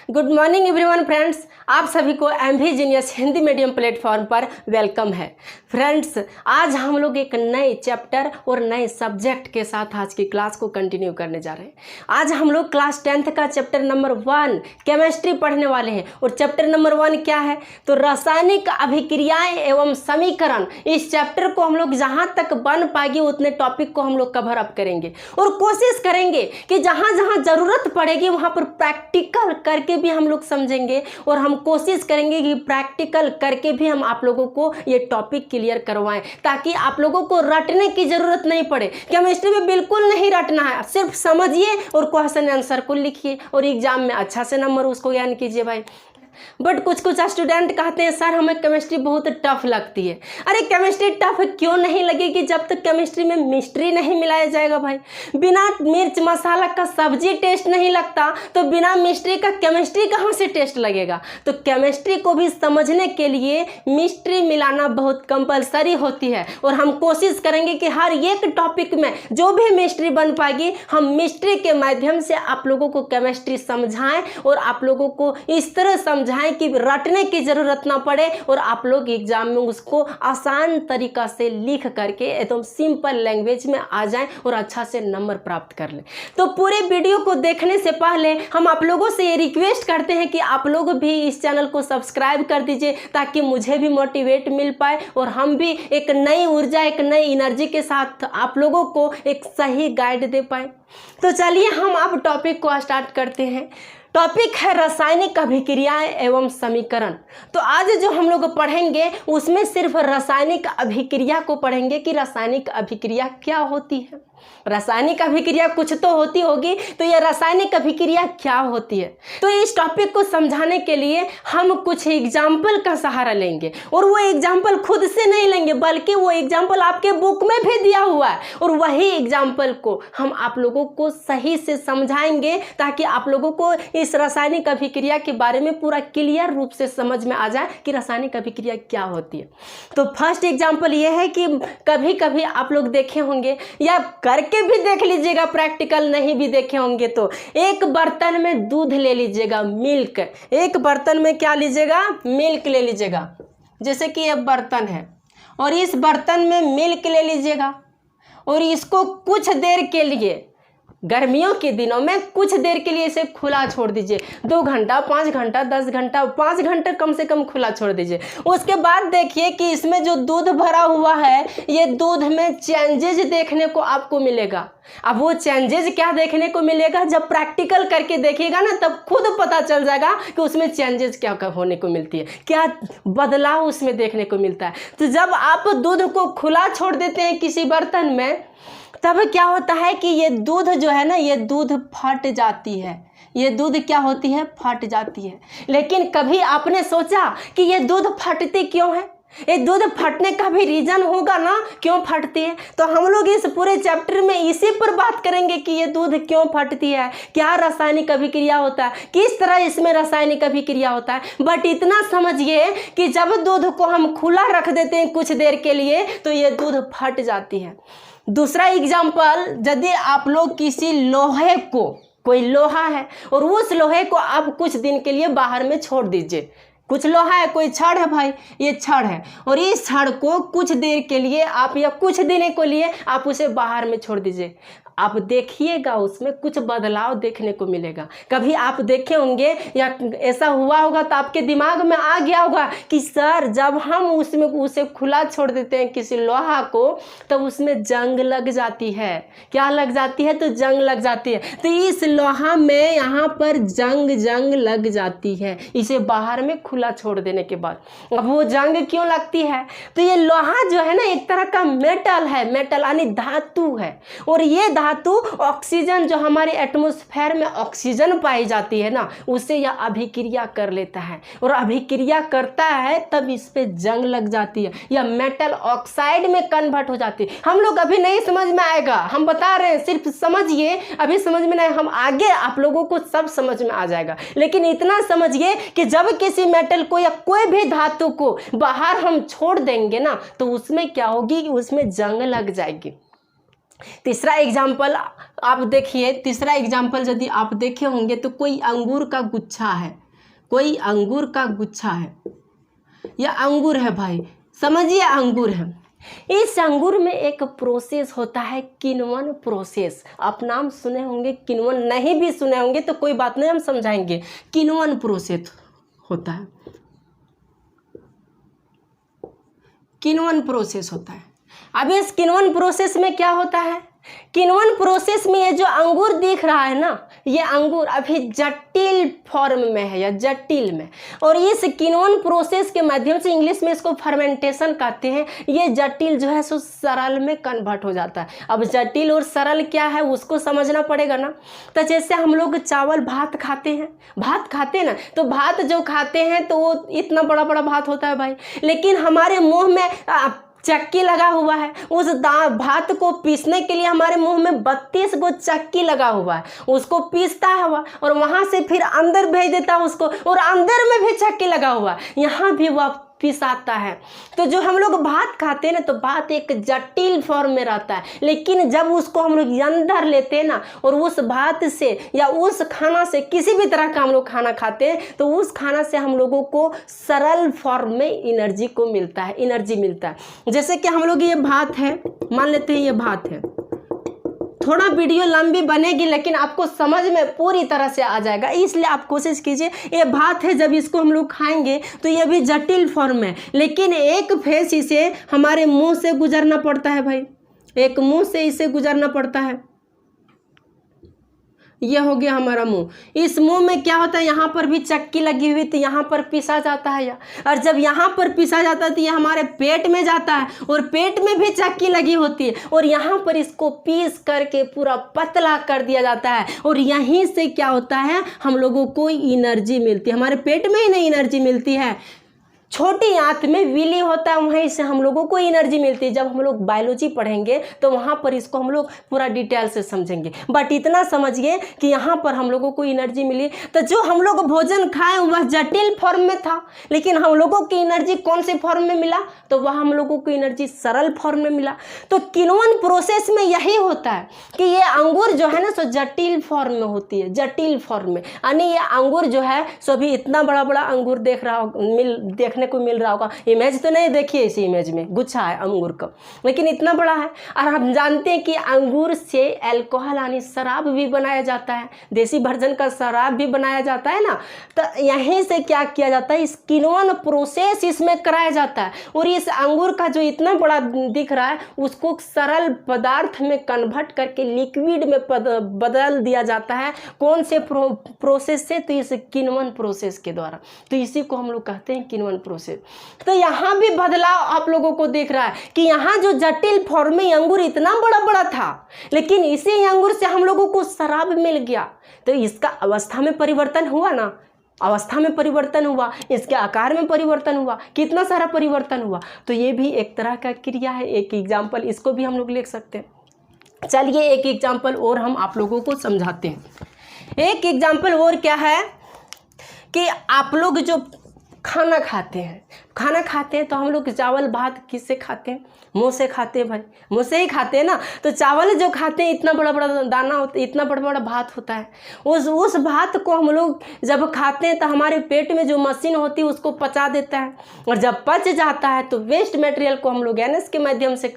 Good morning everyone friends, आप सभी को MV genius Hindi medium platform पर वेलकम है। फ्रेंड्स, आज हम लोग एक नए चैप्टर और नए सब्जेक्ट के साथ आज की क्लास को कंटिन्यू करने जा रहे हैं। आज हम लोग क्लास 10th का चैप्टर नंबर 1 केमिस्ट्री पढ़ने वाले हैं। और चैप्टर नंबर 1 क्या है? तो रासायनिक अभिक्रियाएं एवं समीकरण। इस चैप्टर को हम लोग जहाँ तक बन पाएगी उतने टॉपिक को हम लोग कवर अप करेंगे और कोशिश करेंगे कि जहाँ जहाँ ज़रूरत पड़ेगी वहाँ पर प्रैक्टिकल करके भी हम लोग समझेंगे और हम कोशिश करेंगे कि प्रैक्टिकल करके भी हम आप लोगों को ये टॉपिक क्लियर करवाएं, ताकि आप लोगों को रटने की ज़रूरत नहीं पड़े। केमिस्ट्री में बिल्कुल नहीं रटना है, सिर्फ समझिए और क्वेश्चन आंसर को लिखिए और एग्जाम में अच्छा से नंबर उसको ज्ञान कीजिए भाई। बट कुछ स्टूडेंट कहते हैं सर हमें केमिस्ट्री बहुत टफ लगती है। अरे केमिस्ट्री टफ क्यों नहीं लगेगी जब तक केमिस्ट्री में मिस्ट्री नहीं मिलाया जाएगा भाई। बिना मिर्च मसाला का सब्जी टेस्ट नहीं लगता तो बिना मिस्ट्री का केमिस्ट्री कहाँ से टेस्ट लगेगा। तो केमिस्ट्री को भी समझने के लिए मिस्ट्री मिलाना बहुत कंपलसरी होती है और हम कोशिश करेंगे कि हर एक टॉपिक में जो भी मिस्ट्री बन पाएगी हम मिस्ट्री के माध्यम से आप लोगों को केमिस्ट्री समझाएं और आप लोगों को इस तरह समझाएं कि रटने की जरूरत ना पड़े और आप लोग एग्जाम में उसको आसान तरीका से लिख करके एकदम सिंपल लैंग्वेज में आ जाएं और अच्छा से नंबर प्राप्त कर लें। तो पूरे वीडियो को देखने से पहले हम आप लोगों से ये रिक्वेस्ट करते हैं कि आप लोग भी इस चैनल को सब्सक्राइब कर दीजिए, ताकि मुझे भी मोटिवेट मिल पाए और हम भी एक नई ऊर्जा, एक नई एनर्जी के साथ आप लोगों को एक सही गाइड दे पाए। तो चलिए हम अब टॉपिक को स्टार्ट करते हैं। टॉपिक है रासायनिक अभिक्रियाएं एवं समीकरण। तो आज जो हम लोग पढ़ेंगे उसमें सिर्फ रासायनिक अभिक्रिया को पढ़ेंगे कि रासायनिक अभिक्रिया क्या होती है। रासायनिक अभिक्रिया कुछ तो होती होगी, तो ये रासायनिक अभिक्रिया क्या होती है। तो इस टॉपिक को समझाने के लिए हम कुछ एग्जाम्पल का सहारा लेंगे और वो एग्जाम्पल खुद से नहीं लेंगे बल्कि वो एग्जाम्पल आपके बुक में भी दिया हुआ है और वही एग्जाम्पल को हम आप लोगों को सही से समझाएंगे, ताकि आप लोगों को इस रासायनिक अभिक्रिया के बारे में पूरा क्लियर रूप से समझ में आ जाए कि रासायनिक अभिक्रिया क्या होती है। तो फर्स्ट एग्जाम्पल ये है कि कभी कभी आप लोग देखे होंगे या करके भी देख लीजिएगा, प्रैक्टिकल नहीं भी देखे होंगे तो एक बर्तन में दूध ले लीजिएगा, मिल्क। एक बर्तन में क्या लीजिएगा? मिल्क ले लीजिएगा। जैसे कि ये बर्तन है और इस बर्तन में मिल्क ले लीजिएगा और इसको कुछ देर के लिए, गर्मियों के दिनों में कुछ देर के लिए इसे खुला छोड़ दीजिए। 2 घंटा, 5 घंटा, 10 घंटा, 5 घंटे कम से कम खुला छोड़ दीजिए। उसके बाद देखिए कि इसमें जो दूध भरा हुआ है ये दूध में चेंजेज देखने को आपको मिलेगा। अब वो चेंजेज क्या देखने को मिलेगा, जब प्रैक्टिकल करके देखिएगा ना तब खुद पता चल जाएगा कि उसमें चेंजेस क्या होने को मिलती है, क्या बदलाव उसमें देखने को मिलता है। तो जब आप दूध को खुला छोड़ देते हैं किसी बर्तन में, तब क्या होता है कि ये दूध जो है ना, ये दूध फट जाती है। ये दूध क्या होती है? फट जाती है। लेकिन कभी आपने सोचा कि ये दूध फटती क्यों है? ये दूध फटने का भी रीजन होगा ना, क्यों फटती है। तो हम लोग इस पूरे चैप्टर में इसी पर बात करेंगे कि ये दूध क्यों फटती है, क्या रासायनिक अभिक्रिया होता है, किस तरह इसमें रासायनिक अभिक्रिया होता है। बट इतना समझिए कि जब दूध को हम खुला रख देते हैं कुछ देर के लिए तो ये दूध फट जाती है। दूसरा एग्जाम्पल, यदि आप लोग किसी लोहे को, कोई लोहा है और उस लोहे को आप कुछ दिन के लिए बाहर में छोड़ दीजिए। कुछ लोहा है, कोई छड़ है भाई, ये छड़ है और इस छड़ को कुछ देर के लिए आप या कुछ दिन के लिए आप उसे बाहर में छोड़ दीजिए। आप देखिएगा उसमें कुछ बदलाव देखने को मिलेगा। कभी आप देखे होंगे या ऐसा हुआ होगा तो आपके दिमाग में आ गया होगा कि सर जब हम उसमें उसे खुला छोड़ देते हैं किसी लोहा को तब उसमें जंग लग जाती है। क्या लग जाती है? तो जंग लग जाती है। तो इस लोहा में यहाँ पर जंग लग जाती है इसे बाहर में खुला छोड़ देने के बाद। अब वो जंग क्यों लगती है? तो ये लोहा जो है ना एक तरह का मेटल है, मेटल यानी धातु है और ये धातु ऑक्सीजन, जो हमारे एटमॉस्फेयर में ऑक्सीजन पाई जाती है ना, उससे यह अभिक्रिया कर लेता है और अभिक्रिया करता है तब इस पे जंग लग जाती है या मेटल ऑक्साइड में कन्वर्ट हो जाती है। हम लोग अभी नहीं समझ में आएगा, हम बता रहे हैं, सिर्फ समझिए, अभी समझ में नहीं, हम आगे आप लोगों को सब समझ में आ जाएगा। लेकिन इतना समझिए कि जब किसी मेटल को या कोई भी धातु को बाहर हम छोड़ देंगे ना तो उसमें क्या होगी, उसमें जंग लग जाएगी। तीसरा एग्जाम्पल आप देखिए, तीसरा एग्जाम्पल यदि आप देखे होंगे तो कोई अंगूर का गुच्छा है, कोई अंगूर का गुच्छा है, यह अंगूर है भाई, समझिए अंगूर है। इस अंगूर में एक प्रोसेस होता है, किण्वन प्रोसेस। आप नाम सुने होंगे, किण्वन नहीं भी सुने होंगे तो कोई बात नहीं, हम समझाएंगे। किण्वन प्रोसेस होता है, किण्वन प्रोसेस होता है। अब इस किण्वन प्रोसेस में क्या होता है, किण्वन प्रोसेस में ये जो अंगूर दिख रहा है ना, ये अंगूर अभी जटिल फॉर्म में है या जटिल में, और इस किण्वन प्रोसेस के माध्यम से, इंग्लिश में इसको फर्मेंटेशन कहते हैं, ये जटिल जो है सो सरल में कन्वर्ट हो जाता है। अब जटिल और सरल क्या है उसको समझना पड़ेगा ना। तो जैसे हम लोग चावल भात खाते हैं, भात खाते हैं ना, तो भात जो खाते हैं तो वो इतना बड़ा बड़ा भात होता है भाई, लेकिन हमारे मुंह में चक्की लगा हुआ है। उस भात को पीसने के लिए हमारे मुंह में 32 गो चक्की लगा हुआ है, उसको पीसता है वह, और वहां से फिर अंदर भेज देता है उसको, और अंदर में भी चक्की लगा हुआ है, यहाँ भी वह पिसाता है। तो जो हम लोग भात खाते हैं ना, तो भात एक जटिल फॉर्म में रहता है, लेकिन जब उसको हम लोग अंदर लेते हैं ना, और उस भात से या उस खाना से, किसी भी तरह का हम लोग खाना खाते हैं, तो उस खाना से हम लोगों को सरल फॉर्म में एनर्जी को मिलता है, एनर्जी मिलता है। जैसे कि हम लोग ये भात है, मान लेते हैं ये भात है, थोड़ा वीडियो लंबी बनेगी लेकिन आपको समझ में पूरी तरह से आ जाएगा, इसलिए आप कोशिश कीजिए। ये भात है, जब इसको हम लोग खाएंगे तो ये भी जटिल फॉर्म है, लेकिन एक फेस इसे हमारे मुंह से गुजरना पड़ता है भाई, एक मुंह से इसे गुजरना पड़ता है। ये हो गया हमारा मुंह। इस मुंह में क्या होता है, यहाँ पर भी चक्की लगी हुई, तो यहाँ पर पीसा जाता है या, और जब यहाँ पर पीसा जाता है तो ये हमारे पेट में जाता है, और पेट में भी चक्की लगी होती है, और यहाँ पर इसको पीस करके पूरा पतला कर दिया जाता है, और यहीं से क्या होता है, हम लोगों को एनर्जी मिलती है। हमारे पेट में ही नहीं एनर्जी मिलती है, छोटी आंत में विली होता है, वहीं से हम लोगों को एनर्जी मिलती है। जब हम लोग बायोलॉजी पढ़ेंगे तो वहाँ पर इसको हम लोग पूरा डिटेल से समझेंगे, बट इतना समझिए कि यहाँ पर हम लोगों को एनर्जी मिली। तो जो हम लोग भोजन खाएं वह जटिल फॉर्म में था, लेकिन हम लोगों की एनर्जी कौन से फॉर्म में मिला, तो वह हम लोगों को एनर्जी सरल फॉर्म में मिला। तो किण्वन प्रोसेस में यही होता है कि ये अंगूर जो है ना सो जटिल फॉर्म में होती है, जटिल फॉर्म में, यानी ये अंगूर जो है सो भी इतना बड़ा बड़ा अंगूर देखने को मिल रहा होगा। इमेज तो नहीं देखिए, इसी इमेज में गुच्छा है अंगूर का, लेकिन इतना बड़ा है। और हम जानते हैं कि अंगूर से अल्कोहल यानी शराब भी बनाया जाता है, देसी वर्जन का शराब भी बनाया जाता है ना। तो यहीं से क्या किया जाता है, इस किण्वन प्रोसेस इसमें कराया जाता है, और इस अंगूर का जो इतना बड़ा दिख रहा है उसको सरल पदार्थ में कन्वर्ट करके लिक्विड में बदल दिया जाता है। कौन से प्रोसेस से, तो इस किण्वन प्रोसेस के द्वारा। तो इसी को हम लोग कहते हैं किण्वन प्रोसेस। तो यहाँ भी बदलाव आप लोगों को दिख रहा है कि यहाँ जो जटिल फॉर्म में अंगूर इतना बड़ा बड़ा था, लेकिन इसी अंगूर से हम लोगों को शराब मिल गया। तो इसका अवस्था में परिवर्तन हुआ ना, अवस्था में परिवर्तन हुआ, इसके आकार में परिवर्तन हुआ, कितना सारा परिवर्तन हुआ। तो ये भी एक तरह का क्रिया है, एक एग्जाम्पल इसको भी हम लोग लिख सकते हैं। चलिए एक एग्जाम्पल और हम आप लोगों को समझाते हैं। एक एग्जाम्पल और क्या है कि आप लोग जो खाना खाते हैं तो हम लोग चावल भात किससे खाते हैं, मुंह से खाते हैं भाई, मुंह से ही खाते हैं ना। तो चावल जो खाते हैं इतना बड़ा बड़ा दाना होता है, इतना बड़ा बड़ा भात होता है, उस भात को हम लोग जब खाते हैं तो हमारे पेट में जो मशीन होती है उसको पचा देता है, और जब पच जाता है तो वेस्ट मटेरियल को हम लोग एनएस के माध्यम से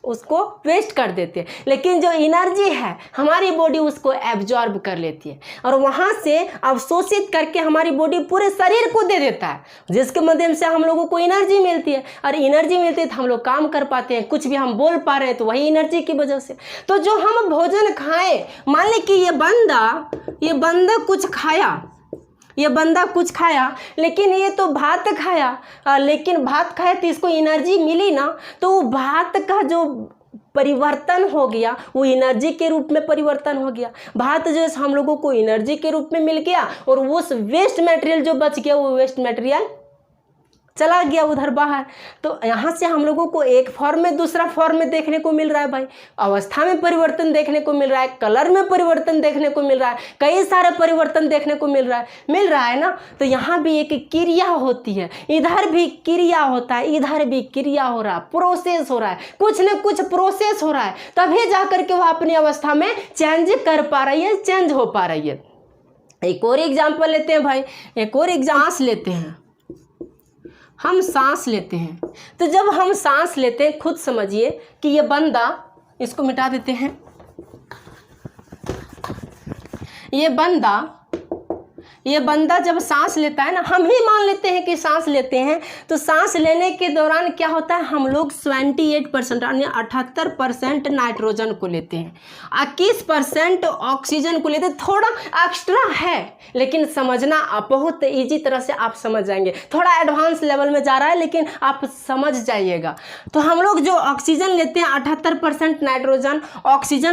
उसको वेस्ट कर देते हैं, लेकिन जो एनर्जी है हमारी बॉडी उसको एब्जॉर्ब कर लेती है, और वहाँ से अवशोषित करके हमारी बॉडी पूरे शरीर को दे देता है, जिसके माध्यम से हम लोगों को एनर्जी मिलती है। और एनर्जी मिलती है तो हम लोग काम कर पाते हैं, कुछ भी हम बोल पा रहे हैं तो वही एनर्जी की वजह से। तो जो हम भोजन खाएं, मान लें कि ये बंदा कुछ खाया, ये बंदा कुछ खाया, लेकिन ये तो भात खाया, लेकिन भात खाया तो इसको एनर्जी मिली ना, तो वो भात का जो परिवर्तन हो गया वो एनर्जी के रूप में परिवर्तन हो गया। भात जो हम लोगों को एनर्जी के रूप में मिल गया, और उस वेस्ट मटेरियल जो बच गया वो वेस्ट मटेरियल चला गया उधर बाहर। तो यहाँ से हम लोगों को एक फॉर्म में दूसरा फॉर्म में देखने को मिल रहा है भाई, अवस्था में परिवर्तन देखने को मिल रहा है, कलर में परिवर्तन देखने को मिल रहा है, कई सारे परिवर्तन देखने को मिल रहा है ना। तो यहाँ भी एक क्रिया होती है, इधर भी क्रिया होता है, इधर भी क्रिया हो रहा है, प्रोसेस हो रहा है, कुछ न कुछ प्रोसेस हो रहा है, तभी जाकर के वह अपनी अवस्था में चेंज कर पा रही है, चेंज हो पा रही है। एक और एग्जाम्पल लेते हैं भाई, एक और सांस लेते हैं, हम सांस लेते हैं। तो जब हम सांस लेते हैं, खुद समझिए कि ये बंदा, इसको मिटा देते हैं, ये बंदा जब सांस लेता है ना, हम ही मान लेते हैं कि सांस लेते हैं, तो सांस लेने के दौरान क्या होता है, हम लोग 28% यानी 78% नाइट्रोजन को लेते हैं, 21% ऑक्सीजन को लेते हैं। थोड़ा एक्स्ट्रा है, लेकिन समझना आप बहुत ईजी तरह से आप समझ जाएंगे। थोड़ा एडवांस लेवल में जा रहा है, लेकिन आप समझ जाइएगा। तो हम लोग जो ऑक्सीजन लेते हैं 78% नाइट्रोजन, ऑक्सीजन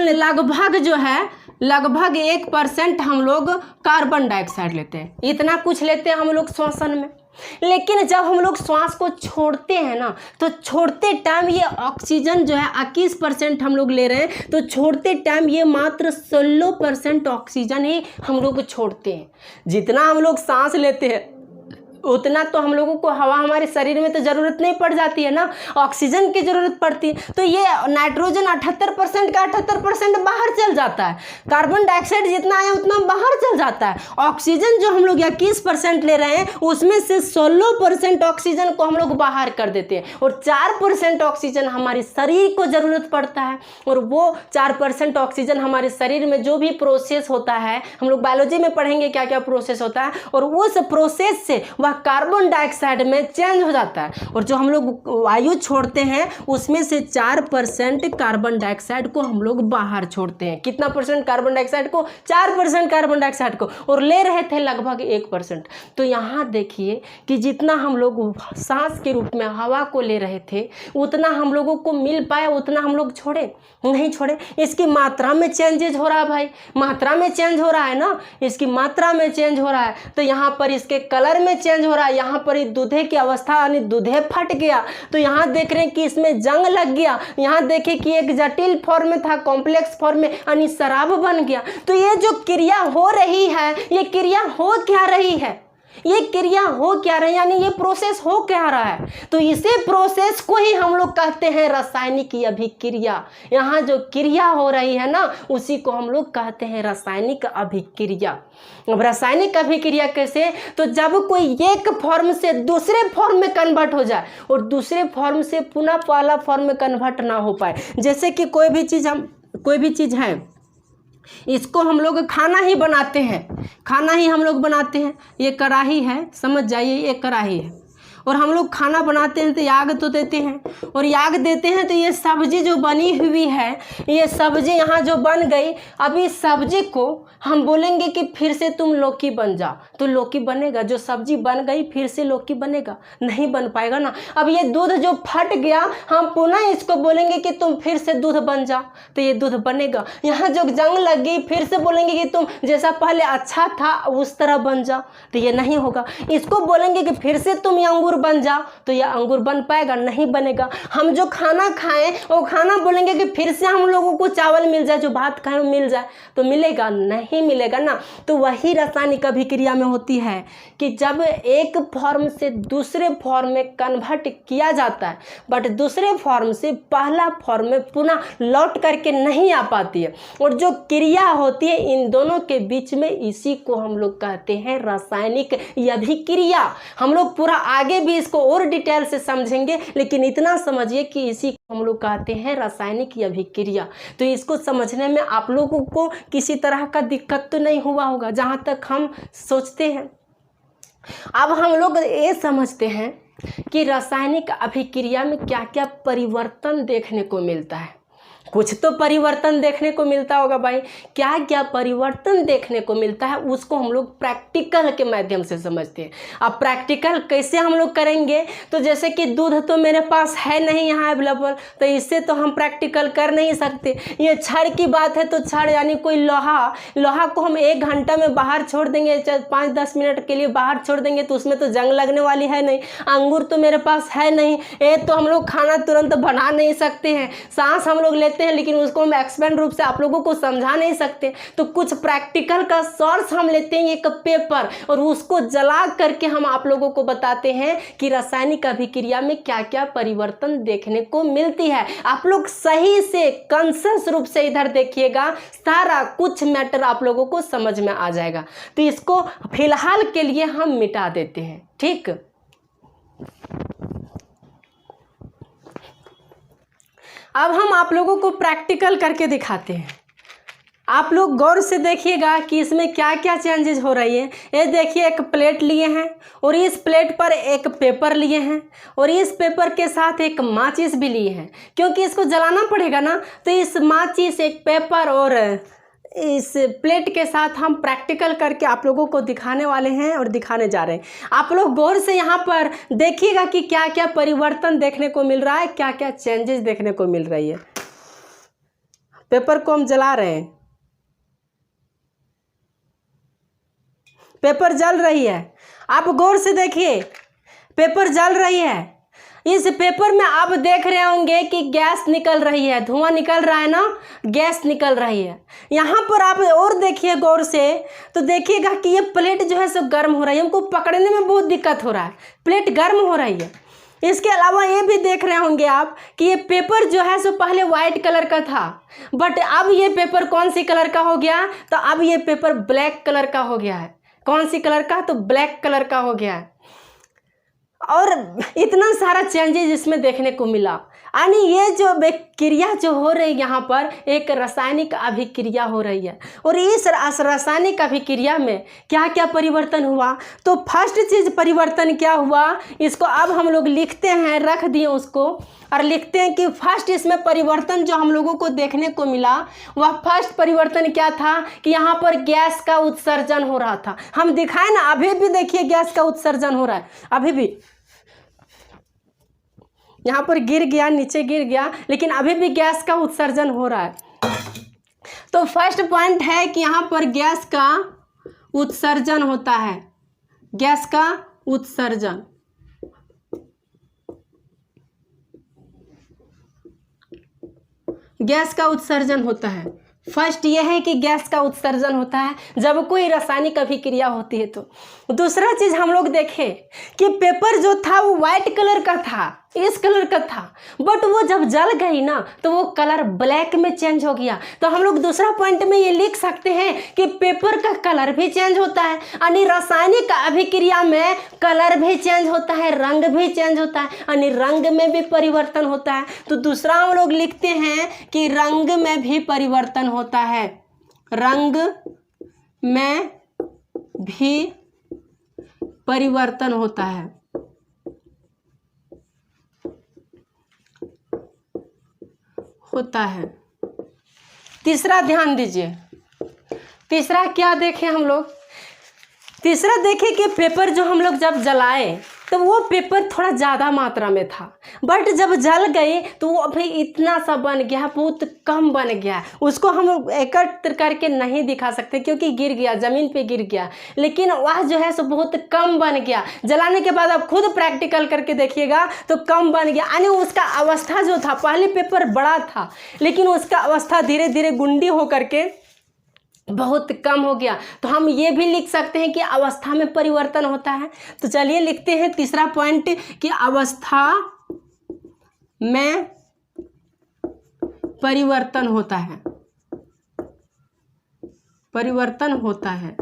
लगभग 1% हम लोग कार्बन डाइऑक्साइड लेते हैं, इतना कुछ लेते हैं हम लोग श्वसन में। लेकिन जब हम लोग श्वास को छोड़ते हैं ना, तो छोड़ते टाइम ये ऑक्सीजन जो है 21% हम लोग ले रहे हैं, तो छोड़ते टाइम ये मात्र 16% ऑक्सीजन ही हम लोग छोड़ते हैं। जितना हम लोग सांस लेते हैं उतना तो हम लोगों को हवा हमारे शरीर में तो ज़रूरत नहीं पड़ जाती है ना, ऑक्सीजन की ज़रूरत पड़ती है। तो ये नाइट्रोजन 78% का 78% बाहर चल जाता है, कार्बन डाइऑक्साइड जितना आया उतना बाहर चल जाता है। ऑक्सीजन जो हम लोग 21% ले रहे हैं, उसमें से 16% ऑक्सीजन को हम लोग बाहर कर देते हैं, और 4% ऑक्सीजन हमारे शरीर को ज़रूरत पड़ता है। और वो 4% ऑक्सीजन हमारे शरीर में जो भी प्रोसेस होता है, हम लोग बायोलॉजी में पढ़ेंगे क्या क्या प्रोसेस होता है, और उस प्रोसेस से वह कार्बन डाइऑक्साइड में चेंज हो जाता है। और जो हम लोग वायु छोड़ते हैं, उसमें से 4% कार्बन डाइऑक्साइड को हम लोग बाहर छोड़ते हैं। कितना परसेंट कार्बन डाइऑक्साइड को? 4% कार्बन डाइऑक्साइड को, और ले रहे थे लगभग 1%। तो यहाँ देखिए कि जितना हम लोग सांस के रूप में हवा को ले रहे थे, उतना हम लोगों को मिल पाया, उतना हम लोग नहीं छोड़े। इसकी मात्रा में चेंजेज हो रहा है भाई, मात्रा में चेंज हो रहा है ना, इसकी मात्रा में चेंज हो रहा है। तो यहाँ पर इसके कलर में चेंज हो रहा है, यहाँ पर दूधे की अवस्था यानी दूधे फट गया, तो यहाँ देख रहे हैं कि इसमें जंग लग गया। यहाँ देखें कि एक जटिल फॉर्म में था, कॉम्प्लेक्स फॉर्म में यानी शराब बन गया। तो ये जो क्रिया हो रही है, ये क्रिया हो क्या रही है, ये क्रिया हो क्या रही है, यानी ये प्रोसेस हो क्या रहा है। तो इसे प्रोसेस को ही हम लोग कहते हैं रासायनिक अभिक्रिया। यहाँ जो क्रिया हो रही है ना, उसी को हम लोग कहते हैं रासायनिक अभिक्रिया। अब रासायनिक अभिक्रिया कैसे? तो जब कोई एक फॉर्म से दूसरे फॉर्म में कन्वर्ट हो जाए और दूसरे फॉर्म से पुनः पहला फॉर्म में कन्वर्ट ना हो पाए। जैसे कि कोई भी चीज़ है, इसको हम लोग खाना ही बनाते हैं, खाना ही हम लोग बनाते हैं। ये कढ़ाई है, समझ जाइए, ये कढ़ाई है, और हम लोग खाना बनाते हैं तो याग तो देते हैं, और याग देते हैं तो ये सब्जी जो बनी हुई है, ये सब्जी यहाँ जो बन गई, अब इस सब्जी को हम बोलेंगे कि फिर से तुम लौकी बन जा, तो लौकी बनेगा? जो सब्जी बन गई फिर से लौकी बनेगा? नहीं बन पाएगा ना। अब ये दूध जो फट गया, हम पुनः इसको बोलेंगे कि तुम फिर से दूध बन जा, तो ये दूध बनेगा? यहाँ जो जंग लग गई, फिर से बोलेंगे कि तुम जैसा पहले अच्छा था उस तरह बन जा, तो ये नहीं होगा। इसको बोलेंगे कि फिर से तुम ये अंगूर बन जाओ, तो यह अंगूर बन पाएगा? नहीं बनेगा। हम जो खाना खाएं वो खाना बोलेंगे कि फिर से हम लोगों को चावल मिल जाए, जो भात खाएं वो मिल जाए, तो मिलेगा? नहीं मिलेगा ना। तो वही रासायनिक अभिक्रिया में होती है कि जब एक फॉर्म से दूसरे फॉर्म में कन्वर्ट किया जाता है, बट दूसरे फॉर्म से पहला फॉर्म में पुनः लौट करके नहीं आ पाती है, और जो क्रिया होती है इन दोनों के बीच में, इसी को हम लोग कहते हैं रासायनिक अभिक्रिया। हम लोग पूरा आगे भी इसको और डिटेल से समझेंगे, लेकिन इतना समझिए कि इसी को हम लोग कहते हैं रासायनिक अभिक्रिया। तो इसको समझने में आप लोगों को किसी तरह का दिक्कत तो नहीं हुआ होगा, जहाँ तक हम सोचते हैं। अब हम लोग ये समझते हैं कि रासायनिक अभिक्रिया में क्या क्या परिवर्तन देखने को मिलता है। कुछ तो परिवर्तन देखने को मिलता होगा भाई। क्या क्या परिवर्तन देखने को मिलता है उसको हम लोग प्रैक्टिकल के माध्यम से समझते हैं। अब प्रैक्टिकल कैसे हम लोग करेंगे, तो जैसे कि दूध तो मेरे पास है नहीं यहाँ अवेलेबल, तो इससे तो हम प्रैक्टिकल कर नहीं सकते। ये छड़ की बात है तो छड़ यानी कोई लोहा को हम 1 घंटा में बाहर छोड़ देंगे, 5-10 मिनट के लिए बाहर छोड़ देंगे तो उसमें तो जंग लगने वाली है नहीं। अंगूर तो मेरे पास है नहीं, ये तो हम लोग खाना तुरंत बना नहीं सकते हैं। सांस हम लोग लेते हैं लेकिन उसको हम एक्सपेंड रूप से आप लोगों को समझा नहीं सकते। तो कुछ प्रैक्टिकल का सोर्स हम लेते हैं एक पेपर, और उसको जला करके हम आप लोगों को बताते हैं कि रासायनिक अभिक्रिया में क्या क्या परिवर्तन देखने को मिलती है। आप लोग सही से कॉन्शियस रूप से इधर देखिएगा, सारा कुछ मैटर आप लोगों को समझ में आ जाएगा। तो इसको फिलहाल के लिए हम मिटा देते हैं, ठीक। अब हम आप लोगों को प्रैक्टिकल करके दिखाते हैं। आप लोग गौर से देखिएगा कि इसमें क्या क्या चेंजेस हो रही है। ये देखिए, एक प्लेट लिए हैं और इस प्लेट पर एक पेपर लिए हैं और इस पेपर के साथ एक माचिस भी लिए हैं, क्योंकि इसको जलाना पड़ेगा ना। तो इस माचिस, एक पेपर और इस प्लेट के साथ हम प्रैक्टिकल करके आप लोगों को दिखाने वाले हैं और दिखाने जा रहे हैं। आप लोग गौर से यहाँ पर देखिएगा कि क्या क्या परिवर्तन देखने को मिल रहा है, क्या क्या चेंजेस देखने को मिल रही है। पेपर को हम जला रहे हैं, पेपर जल रही है। आप गौर से देखिए, पेपर जल रही है। इस पेपर में आप देख रहे होंगे कि गैस निकल रही है, धुआं निकल रहा है ना, गैस निकल रही है। यहाँ पर आप और देखिए गौर से, तो देखिएगा कि ये प्लेट जो है सब गर्म हो रही है। हमको पकड़ने में बहुत दिक्कत हो रहा है, प्लेट गर्म हो रही है। इसके अलावा ये भी देख रहे होंगे आप कि ये पेपर जो है सो पहले वाइट कलर का था, बट अब ये पेपर कौन सी कलर का हो गया, तो अब ये पेपर ब्लैक कलर का हो गया है। कौन सी कलर का, तो ब्लैक कलर का हो गया है। और इतना सारा चेंजेस इसमें देखने को मिला। यानी ये जो क्रिया जो हो रही है यहाँ पर, एक रासायनिक अभिक्रिया हो रही है। और इस रासायनिक अभिक्रिया में क्या क्या परिवर्तन हुआ, तो फर्स्ट चीज परिवर्तन क्या हुआ, इसको अब हम लोग लिखते हैं, रख दिए उसको और लिखते हैं कि फर्स्ट इसमें परिवर्तन जो हम लोगों को देखने को मिला, वह फर्स्ट परिवर्तन क्या था कि यहाँ पर गैस का उत्सर्जन हो रहा था। हम दिखाए ना, अभी भी देखिए गैस का उत्सर्जन हो रहा है, अभी भी यहाँ पर गिर गया, नीचे गिर गया, लेकिन अभी भी गैस का उत्सर्जन हो रहा है। तो फर्स्ट पॉइंट है कि यहाँ पर गैस का उत्सर्जन होता है, गैस का उत्सर्जन। गैस का उत्सर्जन होता है। फर्स्ट ये है कि गैस का उत्सर्जन होता है जब कोई रासायनिक अभिक्रिया होती है। तो दूसरा चीज हम लोग देखें कि पेपर जो था वो व्हाइट कलर का था, इस कलर का था, बट वो जब जल गई ना तो वो कलर ब्लैक में चेंज हो गया। तो हम लोग दूसरा पॉइंट में ये लिख सकते हैं कि पेपर का कलर भी चेंज होता है, यानी रासायनिक अभिक्रिया में कलर भी चेंज होता है, रंग भी चेंज होता है, यानी रंग में भी परिवर्तन होता है। तो दूसरा हम लोग लिखते हैं कि रंग में भी परिवर्तन होता है, रंग में भी परिवर्तन होता है। तीसरा ध्यान दीजिए, तीसरा क्या देखें हम लोग, तीसरा देखें कि पेपर जो हम लोग जब जलाए तो वो पेपर थोड़ा ज़्यादा मात्रा में था, बट जब जल गई तो वो अभी इतना सा बन गया, बहुत कम बन गया। उसको हम एकत्र करके नहीं दिखा सकते क्योंकि गिर गया, ज़मीन पे गिर गया, लेकिन वह जो है सो बहुत कम बन गया। जलाने के बाद आप खुद प्रैक्टिकल करके देखिएगा तो कम बन गया, यानी उसका अवस्था जो था, पहले पेपर बड़ा था लेकिन उसका अवस्था धीरे धीरे गुंडी होकर के बहुत कम हो गया। तो हम ये भी लिख सकते हैं कि अवस्था में परिवर्तन होता है। तो चलिए लिखते हैं तीसरा पॉइंट कि अवस्था में परिवर्तन होता है, परिवर्तन होता है।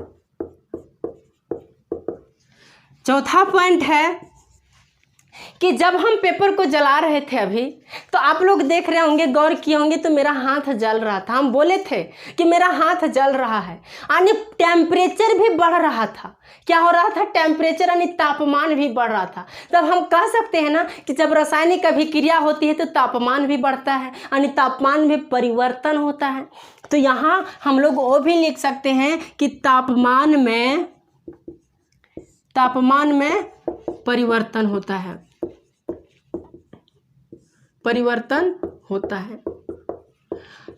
चौथा पॉइंट है कि जब हम पेपर को जला रहे थे अभी, तो आप लोग देख रहे होंगे, गौर किए होंगे, तो मेरा हाथ जल रहा था। हम बोले थे कि मेरा हाथ जल रहा है, यानी टेम्परेचर भी बढ़ रहा था। क्या हो रहा था? टेम्परेचर यानी तापमान भी बढ़ रहा था। तब हम कह सकते हैं ना कि जब रासायनिक अभिक्रिया होती है तो तापमान भी बढ़ता है, यानी तापमान में परिवर्तन होता है। तो यहाँ हम लोग वो भी लिख सकते हैं कि तापमान में परिवर्तन होता है, परिवर्तन होता है।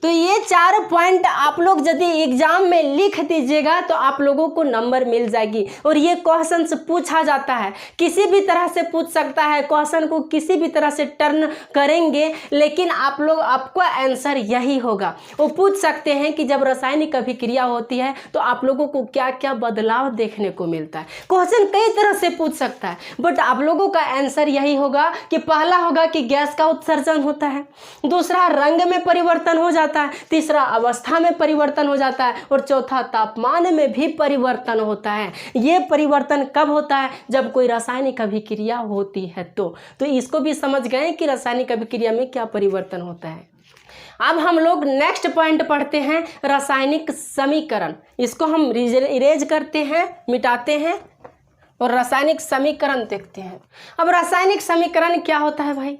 तो ये 4 पॉइंट आप लोग यदि एग्जाम में लिख दीजिएगा तो आप लोगों को नंबर मिल जाएगी। और ये क्वेश्चन से पूछा जाता है, किसी भी तरह से पूछ सकता है, क्वेश्चन को किसी भी तरह से टर्न करेंगे, लेकिन आपको आंसर यही होगा। वो पूछ सकते हैं कि जब रासायनिक अभिक्रिया होती है तो आप लोगों को क्या क्या बदलाव देखने को मिलता है। क्वेश्चन कई तरह से पूछ सकता है, बट आप लोगों का आंसर यही होगा कि पहला होगा कि गैस का उत्सर्जन होता है, दूसरा रंग में परिवर्तन हो जाता है, तीसरा अवस्था में परिवर्तन हो जाता है, और चौथा तापमान में भी परिवर्तन होता है। ये परिवर्तन कब होता है? जब कोई रासायनिक अभिक्रिया होती है। तो इसको भी समझ गए कि रासायनिक अभिक्रिया में क्या परिवर्तन होता है। अब हम लोग नेक्स्ट पॉइंट पढ़ते हैं, रासायनिक समीकरण। इसको हम इरेज करते हैं, मिटाते हैं, और रासायनिक समीकरण देखते हैं। अब रासायनिक समीकरण क्या होता है भाई?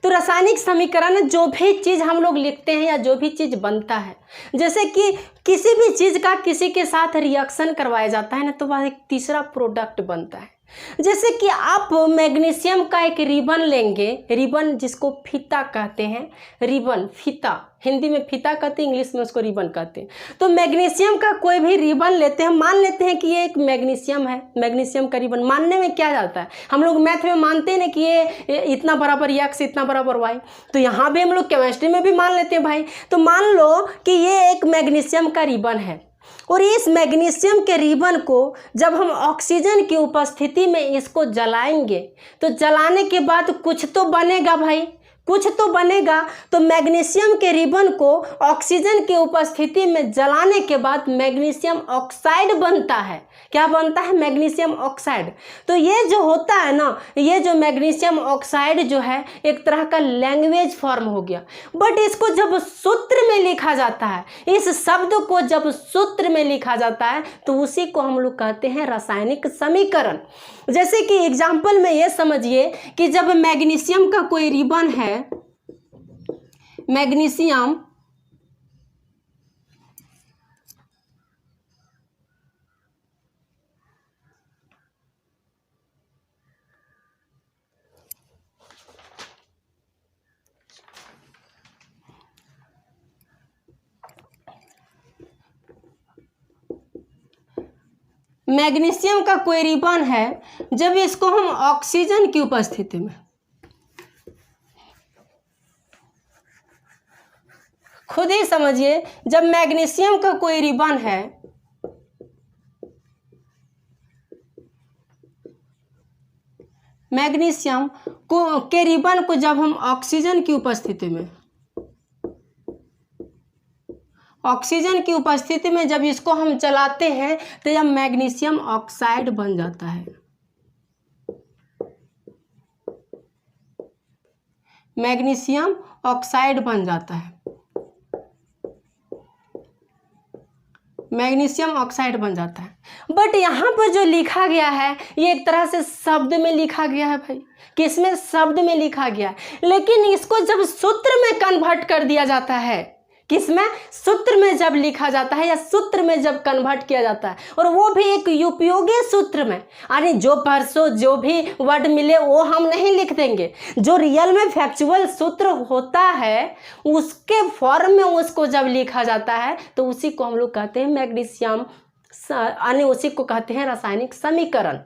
तो रासायनिक समीकरण जो भी चीज़ हम लोग लिखते हैं या जो भी चीज़ बनता है, जैसे कि किसी भी चीज़ का किसी के साथ रिएक्शन करवाया जाता है ना, तो वह एक तीसरा प्रोडक्ट बनता है। जैसे कि आप मैग्नीशियम का एक रिबन लेंगे, रिबन जिसको फीता कहते हैं, रिबन फीता, हिंदी में फीता कहते हैं, इंग्लिश में उसको रिबन कहते हैं। तो मैग्नीशियम का कोई भी रिबन लेते हैं, मान लेते हैं कि ये एक मैग्नीशियम है, मैग्नीशियम का रिबन। मानने में क्या जाता है, हम लोग मैथ में मानते हैं ना कि ये इतना बराबर एक्स, इतना बराबर वाई, तो यहाँ भी हम लोग केमिस्ट्री में भी मान लेते हैं भाई। तो मान लो कि ये एक मैग्नीशियम का रिबन है, और इस मैग्नीशियम के रिबन को जब हम ऑक्सीजन की उपस्थिति में इसको जलाएंगे, तो जलाने के बाद कुछ तो बनेगा भाई, कुछ तो बनेगा। तो मैग्नीशियम के रिबन को ऑक्सीजन की उपस्थिति में जलाने के बाद मैग्नीशियम ऑक्साइड बनता है। क्या बनता है? Magnesium oxide. तो ये जो होता है ना, ये जो मैग्नीशियम ऑक्साइड जो है एक तरह का लैंग्वेज फॉर्म हो गया। बट इसको जब सूत्र में लिखा जाता है, इस शब्द को जब सूत्र में लिखा जाता है, तो उसी को हम लोग कहते हैं रासायनिक समीकरण। जैसे कि एग्जाम्पल में ये समझिए कि जब मैग्नीशियम का कोई रिबन है, मैग्नीशियम मैग्नीशियम का कोई रिबन है, जब इसको हम ऑक्सीजन की उपस्थिति में, खुद ही समझिए, जब मैग्नीशियम का कोई रिबन है, मैग्नीशियम के रिबन को जब हम ऑक्सीजन की उपस्थिति में, ऑक्सीजन की उपस्थिति में जब इसको हम जलाते हैं, तो यह मैग्नीशियम ऑक्साइड बन जाता है। मैग्नीशियम ऑक्साइड बन जाता है, मैग्नीशियम ऑक्साइड बन जाता है। बट यहाँ पर जो लिखा गया है, ये एक तरह से शब्द में लिखा गया है भाई, किसमें? शब्द में लिखा गया है। लेकिन इसको जब सूत्र में कन्वर्ट कर दिया जाता है, किसमें? सूत्र में जब लिखा जाता है या सूत्र में जब कन्वर्ट किया जाता है, और वो भी एक उपयोगी सूत्र में, यानी जो भी वर्ड मिले वो हम नहीं लिख देंगे, जो रियल में फैक्चुअल सूत्र होता है उसके फॉर्म में उसको जब लिखा जाता है, तो उसी को हम लोग कहते हैं मैग्नीशियम, यानी उसी को कहते हैं रासायनिक समीकरण।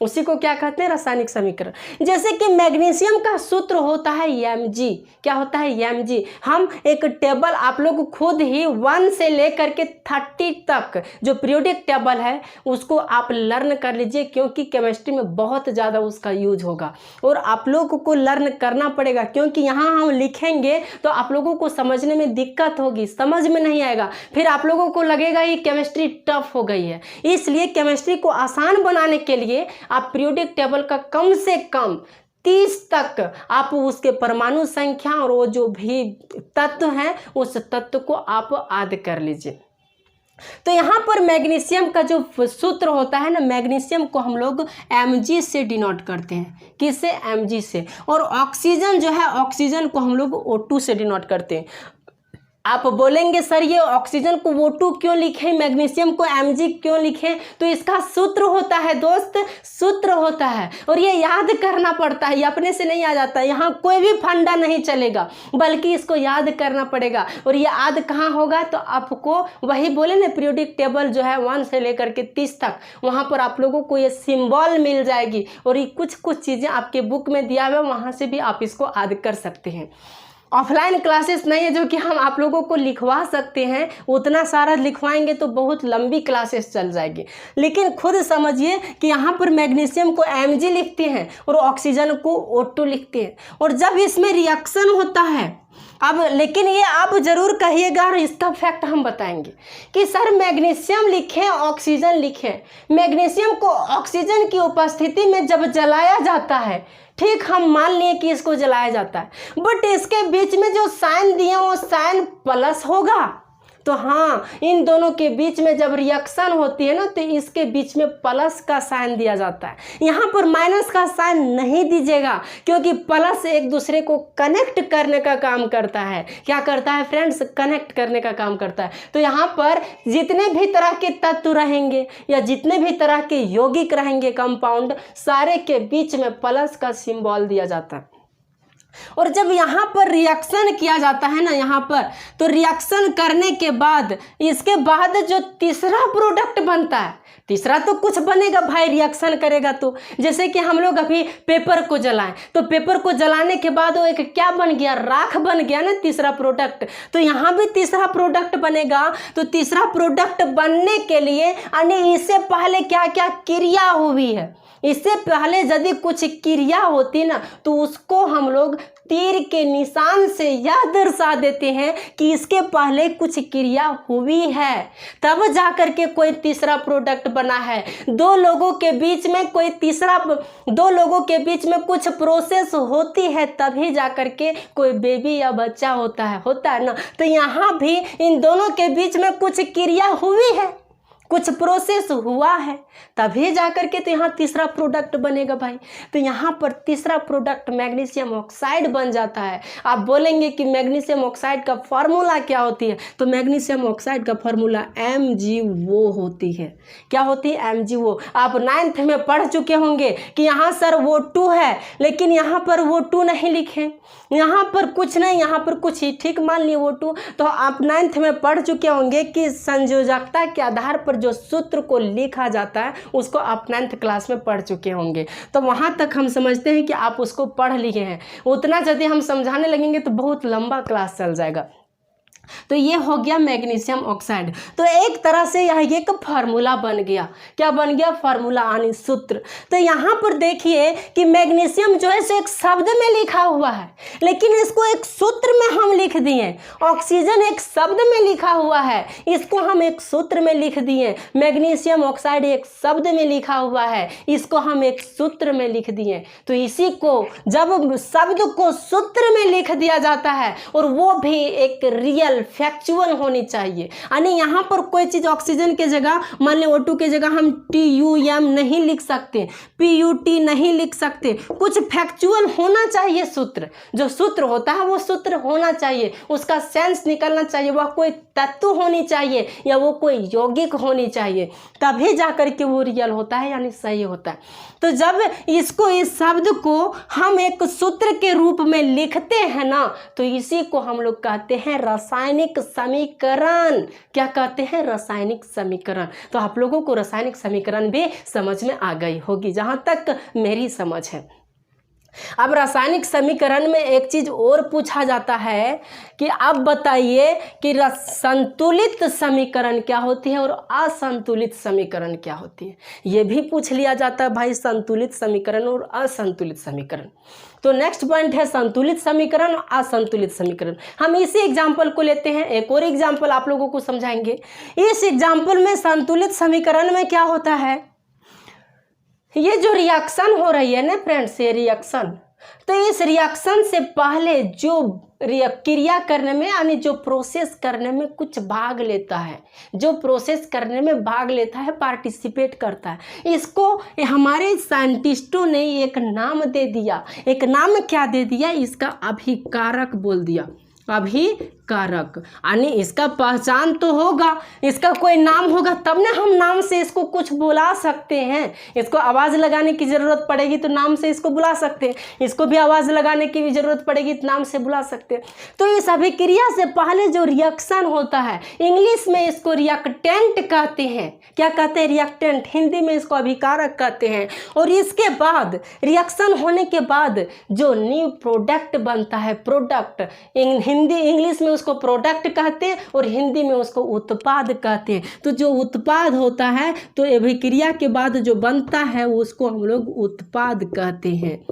उसी को क्या कहते हैं? रासायनिक समीकरण। जैसे कि मैग्नीशियम का सूत्र होता है Mg। क्या होता है? Mg। हम एक टेबल आप लोग खुद ही 1 से लेकर के 30 तक जो पीरियोडिक टेबल है उसको आप लर्न कर लीजिए, क्योंकि केमिस्ट्री में बहुत ज़्यादा उसका यूज होगा और आप लोगों को लर्न करना पड़ेगा, क्योंकि यहाँ हम लिखेंगे तो आप लोगों को समझने में दिक्कत होगी, समझ में नहीं आएगा, फिर आप लोगों को लगेगा ये केमिस्ट्री टफ हो गई है। इसलिए केमिस्ट्री को आसान बनाने के लिए आप पीरियोडिक टेबल का कम से कम 30 तक आप उसके परमाणु संख्या और वो जो भी तत्व हैं उस तत्व को आप ऐड कर लीजिए। तो यहाँ पर मैग्नीशियम का जो सूत्र होता है ना, मैग्नीशियम को हम लोग Mg से डिनोट करते हैं। किससे? Mg से। और ऑक्सीजन जो है, ऑक्सीजन को हम लोग O2 से डिनोट करते हैं। आप बोलेंगे सर ये ऑक्सीजन को O2 क्यों लिखें, मैग्नीशियम को Mg क्यों लिखें? तो इसका सूत्र होता है दोस्त, सूत्र होता है और ये याद करना पड़ता है, ये अपने से नहीं आ जाता है। यहाँ कोई भी फंडा नहीं चलेगा बल्कि इसको याद करना पड़ेगा। और ये याद कहाँ होगा? तो आपको वही बोले ना, पीरियोडिक टेबल जो है 1 से लेकर के 30 तक, वहाँ पर आप लोगों को ये सिंबल मिल जाएगी और ये कुछ चीज़ें आपके बुक में दिया हुआ है, वहाँ से भी आप इसको याद कर सकते हैं। ऑफलाइन क्लासेस नहीं है जो कि हम आप लोगों को लिखवा सकते हैं, उतना सारा लिखवाएंगे तो बहुत लंबी क्लासेस चल जाएगी। लेकिन खुद समझिए कि यहाँ पर मैग्नीशियम को Mg लिखते हैं और ऑक्सीजन को O2 लिखते हैं। और जब इसमें रिएक्शन होता है, अब लेकिन ये आप ज़रूर कहिएगा और इसका फैक्ट हम बताएंगे कि सर मैग्नीशियम लिखें ऑक्सीजन लिखें। मैग्नीशियम को ऑक्सीजन की उपस्थिति में जब जलाया जाता है, ठीक, हम मान लिए कि इसको जलाया जाता है, बट इसके बीच में जो साइन दिए वो साइन प्लस होगा। तो हाँ, इन दोनों के बीच में जब रिएक्शन होती है ना तो इसके बीच में प्लस का साइन दिया जाता है। यहाँ पर माइनस का साइन नहीं दीजिएगा क्योंकि प्लस एक दूसरे को कनेक्ट करने का काम करता है। क्या करता है फ्रेंड्स? कनेक्ट करने का काम करता है। तो यहाँ पर जितने भी तरह के तत्व रहेंगे या जितने भी तरह के यौगिक रहेंगे कंपाउंड, सारे के बीच में प्लस का सिंबल दिया जाता है। और जब यहाँ पर रिएक्शन किया जाता है ना, यहाँ पर तो रिएक्शन करने के बाद इसके बाद जो तीसरा प्रोडक्ट बनता है, तीसरा तो कुछ बनेगा भाई, रिएक्शन करेगा तो। जैसे कि हम लोग अभी पेपर को जलाएं तो पेपर को जलाने के बाद वो एक क्या बन गया? राख बन गया ना, तीसरा प्रोडक्ट। तो यहाँ भी तीसरा प्रोडक्ट बनेगा। तो तीसरा प्रोडक्ट बनने के लिए यानी इससे पहले क्या क्या क्रिया हुई है, इससे पहले यदि कुछ क्रिया होती ना तो उसको हम लोग तीर के निशान से यह दर्शा देते हैं कि इसके पहले कुछ क्रिया हुई है, तब जाकर के कोई तीसरा प्रोडक्ट बना है। दो लोगों के बीच में कुछ प्रोसेस होती है तभी जाकर के कोई बेबी या बच्चा होता है ना। तो यहाँ भी इन दोनों के बीच में कुछ क्रिया हुई है, कुछ प्रोसेस हुआ है, तभी जाकर के तो यहाँ तीसरा प्रोडक्ट बनेगा भाई। तो यहाँ पर तीसरा प्रोडक्ट मैग्नीशियम ऑक्साइड बन जाता है। आप बोलेंगे कि मैग्नीशियम ऑक्साइड का फार्मूला क्या होती है? तो मैग्नीशियम ऑक्साइड का फार्मूला MgO होती है। क्या होती है? MgO। आप 9th में पढ़ चुके होंगे कि यहाँ सर O2 है, लेकिन यहाँ पर O2 नहीं लिखें, यहाँ पर कुछ नहीं, यहाँ पर कुछ ही, ठीक, मान लिए O2। तो आप 9th में पढ़ चुके होंगे कि संयोजकता के आधार पर जो सूत्र को लिखा जाता है उसको आप 9th क्लास में पढ़ चुके होंगे। तो वहाँ तक हम समझते हैं कि आप उसको पढ़ लिए हैं। उतना यदि हम समझाने लगेंगे तो बहुत लंबा क्लास चल जाएगा। तो ये हो गया मैग्नीशियम ऑक्साइड। तो एक तरह से यह एक फार्मूला बन गया। क्या बन गया? फार्मूला यानी सूत्र। तो यहाँ पर देखिए कि मैग्नीशियम जो है सो एक शब्द में लिखा हुआ है, लेकिन इसको एक सूत्र में हम लिख दिए। ऑक्सीजन एक शब्द में लिखा हुआ है, इसको हम एक सूत्र में लिख दिए। मैग्नीशियम ऑक्साइड एक शब्द में लिखा हुआ है, इसको हम एक सूत्र में लिख दिए। तो इसी को जब शब्द को सूत्र में लिख दिया जाता है और वो भी एक रियल फैक्चुअल होनी चाहिए, यानी यहाँ पर कोई चीज ऑक्सीजन के जगह मान ली O2 के जगह हम TUM नहीं लिख सकते, PUT नहीं लिख सकते, कुछ फैक्चुअल होना चाहिए। सूत्र जो सूत्र होता है वो सूत्र होना चाहिए, उसका सेंस निकलना चाहिए, वह कोई तत्व होनी चाहिए या वो कोई यौगिक होनी चाहिए, तभी जाकर के वो रियल होता है यानी सही होता है। तो जब इसको, इस शब्द को हम एक सूत्र के रूप में लिखते हैं ना, तो इसी को हम लोग कहते हैं रासायनिक समीकरण। क्या कहते हैं? रासायनिक समीकरण। तो आप लोगों को रासायनिक समीकरण भी समझ में आ गई होगी जहां तक मेरी समझ है। अब रासायनिक समीकरण में एक चीज और पूछा जाता है कि अब बताइए कि संतुलित समीकरण क्या होती है और असंतुलित समीकरण क्या होती है। ये भी पूछ लिया जाता है भाई, संतुलित समीकरण और असंतुलित समीकरण। तो नेक्स्ट पॉइंट है संतुलित समीकरण और असंतुलित समीकरण। हम इसी एग्जाम्पल को लेते हैं, एक और एग्जाम्पल आप लोगों को समझाएंगे। इस एग्जाम्पल में संतुलित समीकरण में क्या होता है, ये जो रिएक्शन हो रही है ना फ्रेंड्स, ये रिएक्शन, तो इस रिएक्शन से पहले जो क्रिया करने में यानी जो प्रोसेस करने में कुछ भाग लेता है, जो प्रोसेस करने में भाग लेता है, पार्टिसिपेट करता है, इसको हमारे साइंटिस्टों ने एक नाम दे दिया। एक नाम क्या दे दिया? इसका अभिकारक बोल दिया। अभिकारक यानी इसका पहचान तो होगा, इसका कोई नाम होगा तब ना हम नाम से इसको कुछ बुला सकते हैं। इसको आवाज़ लगाने की ज़रूरत पड़ेगी तो नाम से इसको बुला सकते हैं, इसको भी आवाज़ लगाने की भी ज़रूरत पड़ेगी तो नाम से बुला सकते हैं। तो इस अभिक्रिया से पहले जो रिएक्शन होता है, इंग्लिश में इसको रिएक्टेंट कहते हैं। क्या कहते हैं? रिएक्टेंट। हिंदी में इसको अभिकारक कहते हैं। और इसके बाद रिएक्शन होने के बाद जो न्यू प्रोडक्ट बनता है, प्रोडक्ट इंग्लिश में उसको प्रोडक्ट कहते हैं और हिंदी में उसको उत्पाद कहते हैं। तो जो उत्पाद होता है, तो अभिक्रिया के बाद जो बनता है उसको हम लोग उत्पाद कहते हैं।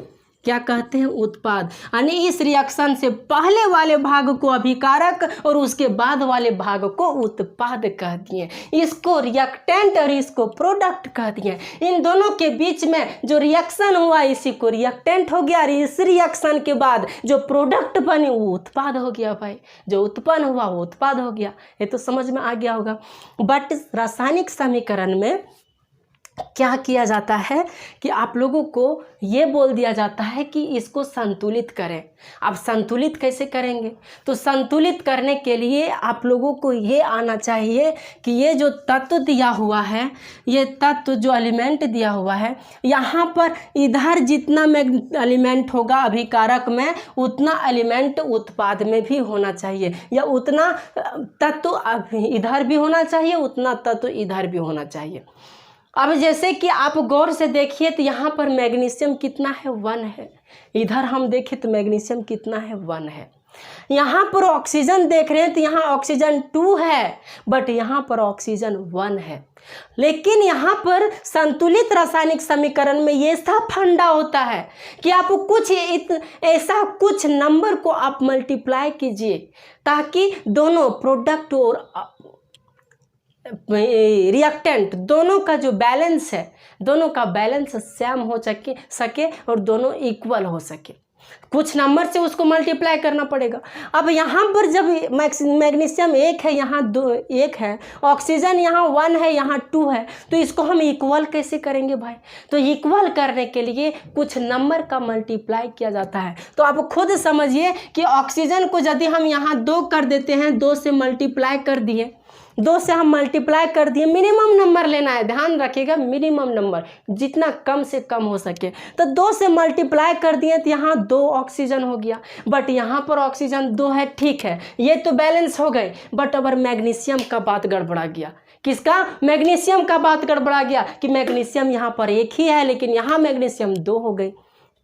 क्या कहते हैं? उत्पाद। यानी इस रिएक्शन से पहले वाले भाग को अभिकारक और उसके बाद वाले भाग को उत्पाद कह दिए। इसको रिएक्टेंट और इसको प्रोडक्ट कह दिए। इन दोनों के बीच में जो रिएक्शन हुआ इसी को रिएक्टेंट हो गया और इस रिएक्शन के बाद जो प्रोडक्ट बने वो उत्पाद हो गया। भाई जो उत्पन्न हुआ वो उत्पाद हो गया। ये तो समझ में आ गया होगा। बट रासायनिक समीकरण में क्या किया जाता है कि आप लोगों को ये बोल दिया जाता है कि इसको संतुलित करें। अब संतुलित कैसे करेंगे? तो संतुलित करने के लिए आप लोगों को ये आना चाहिए कि ये जो तत्व दिया हुआ है, ये तत्व जो एलिमेंट दिया हुआ है, यहाँ पर इधर जितना एलिमेंट होगा अभिकारक में, उतना एलिमेंट उत्पाद में भी होना चाहिए, या उतना तत्व इधर भी होना चाहिए, उतना तत्व इधर भी होना चाहिए। अब जैसे कि आप गौर से देखिए तो यहाँ पर मैग्नीशियम कितना है? 1 है। इधर हम देखें तो मैग्नीशियम कितना है? 1 है। यहाँ पर ऑक्सीजन देख रहे हैं तो यहाँ ऑक्सीजन 2 है, बट यहाँ पर ऑक्सीजन 1 है। लेकिन यहाँ पर संतुलित रासायनिक समीकरण में ये सब फंडा होता है कि आप कुछ ऐसा कुछ नंबर को आप मल्टीप्लाई कीजिए ताकि दोनों प्रोडक्ट और रिएक्टेंट दोनों का जो बैलेंस है, दोनों का बैलेंस सेम हो सके और दोनों इक्वल हो सके। कुछ नंबर से उसको मल्टीप्लाई करना पड़ेगा। अब यहाँ पर जब मैग्नीशियम 1 है, यहाँ 1 है, ऑक्सीजन यहाँ 1 है, यहाँ 2 है, तो इसको हम इक्वल कैसे करेंगे भाई? तो इक्वल करने के लिए कुछ नंबर का मल्टीप्लाई किया जाता है। तो आप खुद समझिए कि ऑक्सीजन को यदि हम यहाँ 2 कर देते हैं, 2 से मल्टीप्लाई कर दिए, 2 से हम मल्टीप्लाई कर दिए, मिनिमम नंबर लेना है, ध्यान रखिएगा, मिनिमम नंबर जितना कम से कम हो सके। तो 2 से मल्टीप्लाई कर दिए तो यहाँ 2 ऑक्सीजन हो गया, बट यहाँ पर ऑक्सीजन 2 है, ठीक है, ये तो बैलेंस हो गए। बट अगर मैग्नीशियम का बात गड़बड़ा गया, किसका? मैग्नीशियम का बात गड़बड़ा गया कि मैग्नीशियम यहाँ पर 1 ही है लेकिन यहाँ मैग्नीशियम 2 हो गई।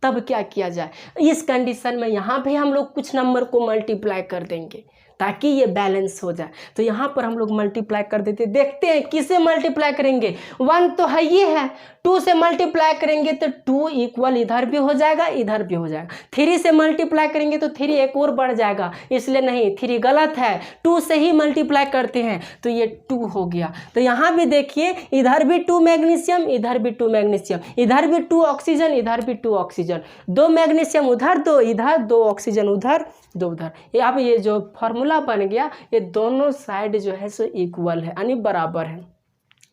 तब क्या किया जाए? इस कंडीशन में यहाँ भी हम लोग कुछ नंबर को मल्टीप्लाई कर देंगे ताकि ये बैलेंस हो जाए। तो यहाँ पर हम लोग मल्टीप्लाई कर देते, देखते हैं किसे मल्टीप्लाई करेंगे। 1 तो है, ये है, 2 से मल्टीप्लाई करेंगे तो 2 इक्वल इधर भी हो जाएगा, इधर भी हो जाएगा। 3 से मल्टीप्लाई करेंगे तो 3 एक और बढ़ जाएगा, इसलिए नहीं, 3 गलत है, 2 से ही मल्टीप्लाई करते हैं तो ये 2 हो गया। तो यहाँ भी देखिए, इधर भी 2 मैग्नीशियम, इधर भी 2 मैग्नीशियम, इधर भी 2 ऑक्सीजन, इधर भी 2 ऑक्सीजन, 2 मैग्नीशियम उधर, 2 इधर, 2 ऑक्सीजन उधर, 2 उधर। अब ये जो फॉर्मूला बन गया, ये दोनों साइड जो है सो इक्वल है, यानी बराबर है।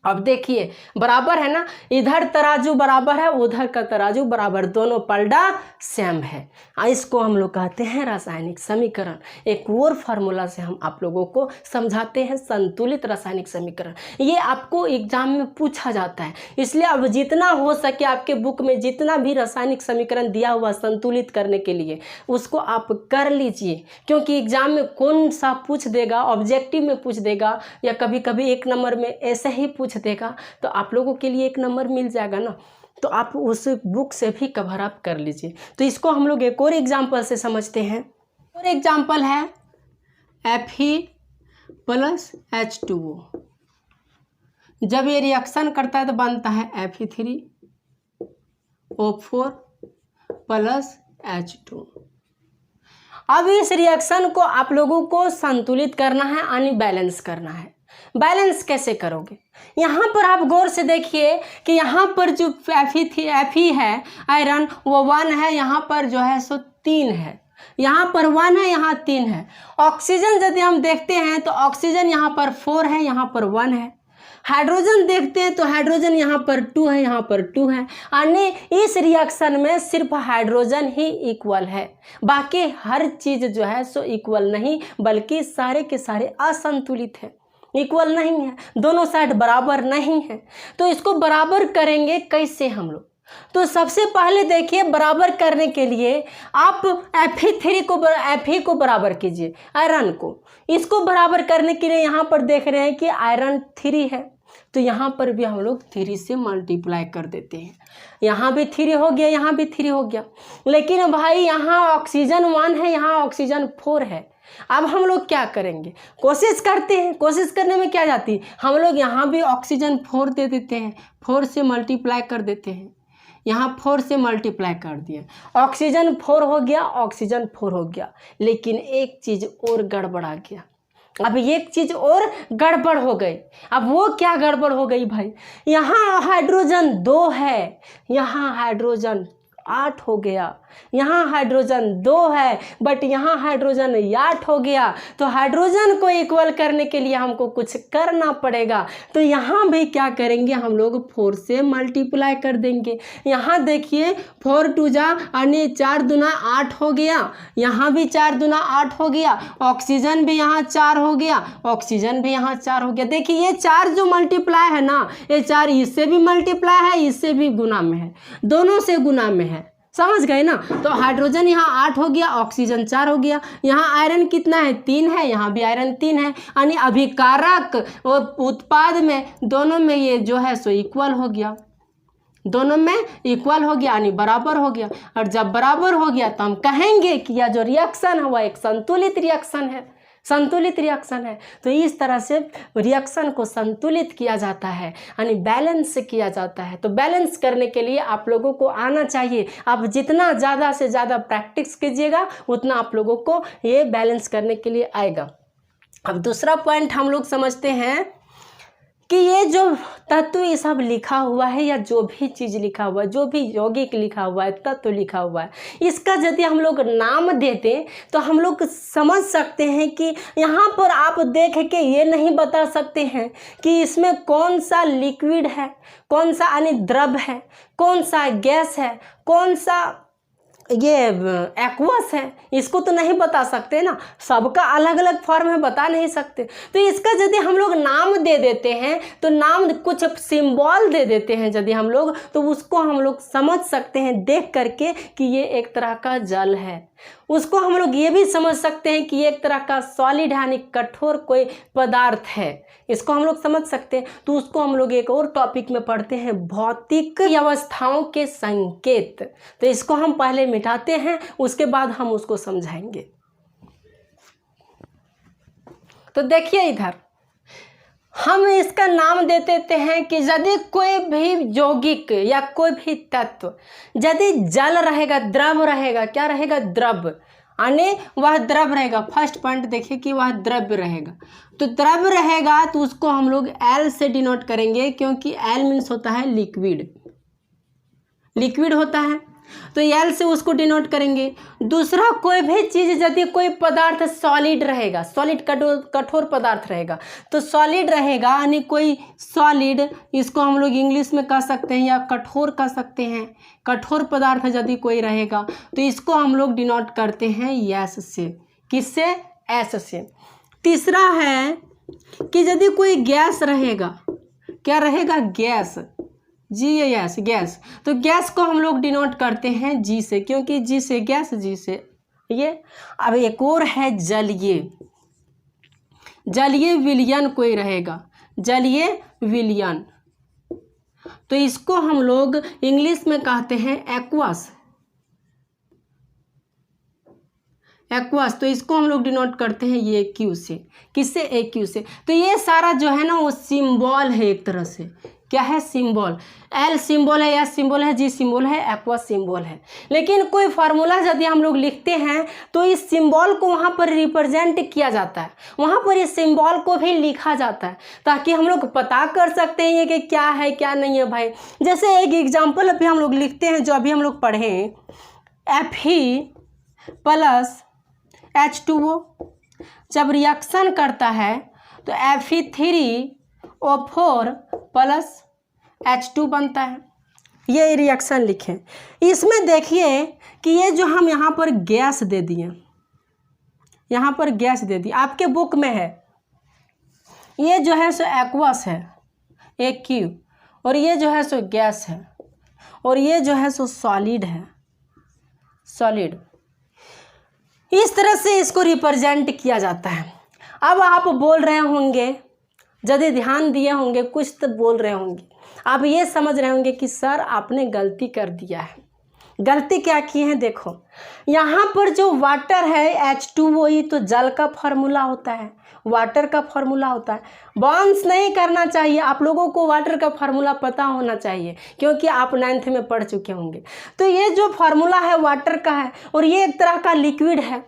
अब देखिए बराबर है ना, इधर तराजू बराबर है, उधर का तराजू बराबर, दोनों पलड़ा सेम है। इसको हम लोग कहते हैं रासायनिक समीकरण। एक और फार्मूला से हम आप लोगों को समझाते हैं संतुलित रासायनिक समीकरण। ये आपको एग्जाम में पूछा जाता है, इसलिए अब जितना हो सके आपके बुक में जितना भी रासायनिक समीकरण दिया हुआ संतुलित करने के लिए उसको आप कर लीजिए, क्योंकि एग्जाम में कौन सा पूछ देगा, ऑब्जेक्टिव में पूछ देगा या कभी कभी 1 नंबर में ऐसे ही पूछ देगा, तो आप लोगों के लिए 1 नंबर मिल जाएगा ना, तो आप उस बुक से भी कवर अप कर लीजिए। तो इसको हम लोग एक और एग्जाम्पल से समझते हैं। और एग्जाम्पल है Fe+H2O। जब ये रिएक्शन करता है तो बनता है Fe3O4 +H2। अब इस रिएक्शन को आप लोगों को संतुलित करना है यानी बैलेंस करना है। बैलेंस कैसे करोगे? यहाँ पर आप गौर से देखिए कि यहाँ पर जो Fe है आयरन वो 1 है, यहाँ पर जो है सो 3 है, यहाँ पर 1 है, यहाँ 3 है। ऑक्सीजन यदि हम देखते हैं तो ऑक्सीजन यहाँ पर 4 है, यहाँ पर 1 है। हाइड्रोजन देखते हैं तो हाइड्रोजन यहाँ पर 2 है, यहाँ पर 2 है। यानी इस रिएक्शन में सिर्फ हाइड्रोजन ही इक्वल है, बाकी हर चीज़ जो है सो इक्वल नहीं, बल्कि सारे के सारे असंतुलित है, इक्वल नहीं है, दोनों साइड बराबर नहीं है। तो इसको बराबर करेंगे कैसे हम लोग? तो सबसे पहले देखिए, बराबर करने के लिए आप Fe को बराबर कीजिए, आयरन को। इसको बराबर करने के लिए यहाँ पर देख रहे हैं कि आयरन 3 है, तो यहाँ पर भी हम लोग 3 से मल्टीप्लाई कर देते हैं। यहाँ भी 3 हो गया, यहाँ भी 3 हो गया। लेकिन भाई यहाँ ऑक्सीजन 1 है, यहाँ ऑक्सीजन 4 है। अब हम लोग क्या करेंगे? कोशिश करते हैं। कोशिश करने में क्या जाती है, हम लोग यहाँ भी ऑक्सीजन 4 दे देते हैं, 4 से मल्टीप्लाई कर देते हैं। यहाँ 4 से मल्टीप्लाई कर दिए, ऑक्सीजन 4 हो गया, ऑक्सीजन 4 हो गया। लेकिन एक चीज़ और गड़बड़ा गया। अब एक चीज़ और गड़बड़ हो गई। अब वो क्या गड़बड़ हो गई भाई? यहाँ हाइड्रोजन 2 है, यहाँ हाइड्रोजन 8 हो गया, यहाँ हाइड्रोजन 2 है, बट यहाँ हाइड्रोजन 8 हो गया। तो हाइड्रोजन को इक्वल करने के लिए हमको कुछ करना पड़ेगा। तो यहाँ भी क्या करेंगे, हम लोग 4 से मल्टीप्लाई कर देंगे। यहाँ देखिए 4 2 जा यानी 4 दूना 8 हो गया, यहाँ भी 4 दूना 8 हो गया, ऑक्सीजन भी यहाँ 4 हो गया, ऑक्सीजन भी यहाँ 4 हो गया। देखिए ये 4 जो मल्टीप्लाई है ना, ये 4 इससे भी मल्टीप्लाई है, इससे भी गुना में है, दोनों से गुना में है। समझ गए ना? तो हाइड्रोजन यहाँ 8 हो गया, ऑक्सीजन 4 हो गया। यहाँ आयरन कितना है? 3 है, यहाँ भी आयरन 3 है। यानी अभिकारक और उत्पाद में दोनों में ये जो है सो इक्वल हो गया, दोनों में इक्वल हो गया, यानी बराबर हो गया। और जब बराबर हो गया तो हम कहेंगे कि यह जो रिएक्शन है वह एक संतुलित रिएक्शन है, संतुलित रिएक्शन है। तो इस तरह से रिएक्शन को संतुलित किया जाता है, यानी बैलेंस किया जाता है। तो बैलेंस करने के लिए आप लोगों को आना चाहिए। आप जितना ज़्यादा से ज़्यादा प्रैक्टिस कीजिएगा उतना आप लोगों को ये बैलेंस करने के लिए आएगा। अब दूसरा पॉइंट हम लोग समझते हैं कि ये जो तत्व ये सब लिखा हुआ है, या जो भी चीज़ लिखा हुआ है, जो भी यौगिक लिखा हुआ है, तत्व लिखा हुआ है, इसका यदि हम लोग नाम देते तो हम लोग समझ सकते हैं कि यहाँ पर आप देख के ये नहीं बता सकते हैं कि इसमें कौन सा लिक्विड है, कौन सा यानी द्रव है, कौन सा गैस है, कौन सा ये एक्वस है, इसको तो नहीं बता सकते ना, सबका अलग अलग फॉर्म है, बता नहीं सकते। तो इसका यदि हम लोग नाम दे देते हैं, तो नाम कुछ सिंबल दे देते हैं यदि हम लोग, तो उसको हम लोग समझ सकते हैं देख करके कि ये एक तरह का जल है। उसको हम लोग ये भी समझ सकते हैं कि एक तरह का सॉलिड यानी कठोर कोई पदार्थ है, इसको हम लोग समझ सकते हैं। तो उसको हम लोग एक और टॉपिक में पढ़ते हैं, भौतिक अवस्थाओं के संकेत। तो इसको हम पहले मिटाते हैं, उसके बाद हम उसको समझाएंगे। तो देखिए इधर हम इसका नाम दे देते हैं कि यदि कोई भी यौगिक या कोई भी तत्व यदि जल रहेगा, द्रव रहेगा, क्या रहेगा? द्रव, यानी वह द्रव रहेगा। फर्स्ट पॉइंट देखिए कि वह द्रव्य रहेगा। तो द्रव्य रहेगा तो उसको हम लोग एल से डिनोट करेंगे, क्योंकि एल मीन्स होता है लिक्विड, लिक्विड होता है, तो एल से उसको डिनोट करेंगे। दूसरा कोई भी चीज़ यदि कोई पदार्थ सॉलिड रहेगा, सॉलिड कठोर पदार्थ रहेगा, तो सॉलिड रहेगा यानी कोई सॉलिड, इसको हम लोग इंग्लिश में कह सकते हैं या कठोर कह सकते हैं। कठोर पदार्थ यदि कोई रहेगा तो इसको हम लोग डिनोट करते हैं एस से। किससे? एस से। तीसरा है कि यदि कोई गैस रहेगा, क्या रहेगा? गैस, गैस, गैस, तो गैस को हम लोग डिनोट करते हैं जी से, क्योंकि जी से गैस, जी से ये। अब एक और है जलीय, जलीय विलयन कोई रहेगा, जलीय विलयन, तो इसको हम लोग इंग्लिश में कहते हैं एक्वस, एक्वस, तो इसको हम लोग डिनोट करते हैं ये क्यू से। किससे? ए क्यू से। तो ये सारा जो है ना वो सिंबल है एक तरह से, क्या है, सिंबल। एल सिंबल है, एस सिंबल है, जी सिंबल है, एक्वस सिंबल है। लेकिन कोई फार्मूला यदि हम लोग लिखते हैं तो इस सिंबल को वहाँ पर रिप्रेजेंट किया जाता है, वहाँ पर इस सिंबल को भी लिखा जाता है, ताकि हम लोग पता कर सकते हैं कि क्या है क्या नहीं है भाई। जैसे एक एग्जाम्पल अभी हम लोग लिखते हैं जो अभी हम लोग पढ़ें, Fe+ H2O जब रिएक्शन करता है तो Fe3O4 + H2 बनता है। ये रिएक्शन लिखें। इसमें देखिए कि ये जो हम यहाँ पर गैस दे दिए, यहाँ पर गैस दे दी, आपके बुक में है, ये जो है सो एक्वस है AQ, और ये जो है सो गैस है, और ये जो है सो सॉलिड है, सॉलिड। इस तरह से इसको रिप्रेजेंट किया जाता है। अब आप बोल रहे होंगे, यदि ध्यान दिए होंगे, कुछ तो बोल रहे होंगे, आप ये समझ रहे होंगे कि सर आपने गलती कर दिया है। गलती क्या की है, देखो यहाँ पर जो वाटर है H2O तो जल का फॉर्मूला होता है, वाटर का फॉर्मूला होता है। बाउंस नहीं करना चाहिए, आप लोगों को वाटर का फार्मूला पता होना चाहिए, क्योंकि आप 9th में पढ़ चुके होंगे। तो ये जो फार्मूला है वाटर का है, और ये एक तरह का लिक्विड है।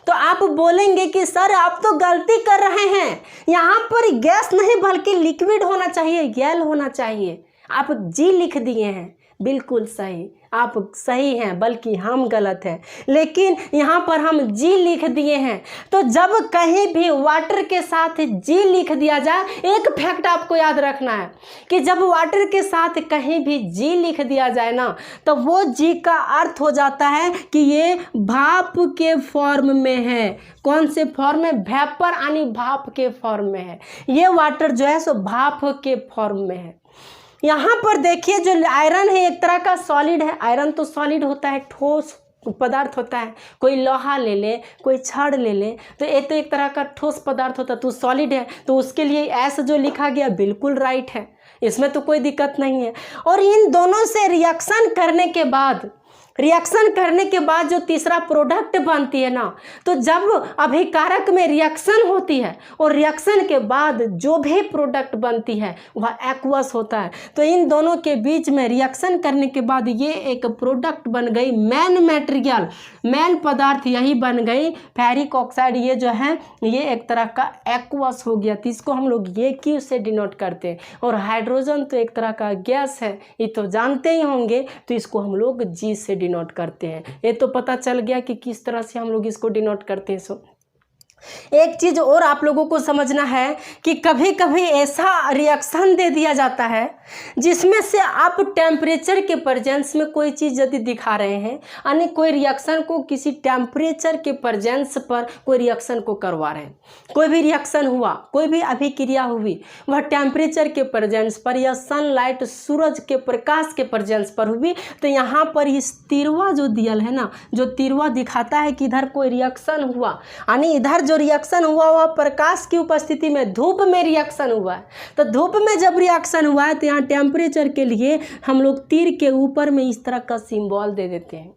तो आप बोलेंगे कि सर आप तो गलती कर रहे हैं, यहाँ पर गैस नहीं बल्कि लिक्विड होना चाहिए, गैल होना चाहिए। आप जी लिख दिए हैं, बिल्कुल सही, आप सही हैं, बल्कि हम गलत हैं। लेकिन यहाँ पर हम जी लिख दिए हैं। तो जब कहीं भी वाटर के साथ जी लिख दिया जाए, एक फैक्ट आपको याद रखना है कि जब वाटर के साथ कहीं भी जी लिख दिया जाए ना, तो वो जी का अर्थ हो जाता है कि ये भाप के फॉर्म में है। कौन से फॉर्म में, वेपर यानी भाप के फॉर्म में है। ये वाटर जो है सो भाप के फॉर्म में है। यहाँ पर देखिए जो आयरन है एक तरह का सॉलिड है। आयरन तो सॉलिड होता है, ठोस पदार्थ होता है। कोई लोहा ले ले, कोई छड़ ले ले, तो ये तो एक तरह का ठोस पदार्थ होता है, तो सॉलिड है। तो उसके लिए ऐसा जो लिखा गया बिल्कुल राइट है, इसमें तो कोई दिक्कत नहीं है। और इन दोनों से रिएक्शन करने के बाद जो तीसरा प्रोडक्ट बनती है ना, तो जब अभिकारक में रिएक्शन होती है और रिएक्शन के बाद जो भी प्रोडक्ट बनती है वह एक्वस होता है। तो इन दोनों के बीच में रिएक्शन करने के बाद ये एक प्रोडक्ट बन गई, मेन मटेरियल, मेन पदार्थ यही बन गई फेरिक ऑक्साइड। ये जो है ये एक तरह का एक्वस हो गया, तो इसको हम लोग ये क्यू से डिनोट करते हैं। और हाइड्रोजन तो एक तरह का गैस है, ये तो जानते ही होंगे, तो इसको हम लोग जी से डिनोट करते हैं। ये तो पता चल गया कि किस तरह से हम लोग इसको डिनोट करते हैं। सो एक चीज़ और आप लोगों को समझना है कि कभी कभी ऐसा रिएक्शन दे दिया जाता है जिसमें से आप टेम्परेचर के प्रेजेंस में कोई चीज़ यदि दिखा रहे हैं, यानी कोई रिएक्शन को किसी टेम्परेचर के प्रेजेंस पर कोई रिएक्शन को करवा रहे हैं। कोई भी रिएक्शन हुआ, कोई भी अभिक्रिया हुई, वह टेम्परेचर के प्रेजेंस पर या सनलाइट, सूरज के प्रकाश के प्रेजेंस पर हुई, तो यहाँ पर इस तिरवा जो दियल है ना, जो तिरवा दिखाता है कि इधर कोई रिएक्शन हुआ, यानी इधर जो रिएक्शन हुआ वह प्रकाश की उपस्थिति में धूप में रिएक्शन हुआ है। तो धूप में जब रिएक्शन हुआ है तो यहाँ टेम्परेचर के लिए हम लोग तीर के ऊपर में इस तरह का सिंबल दे देते हैं।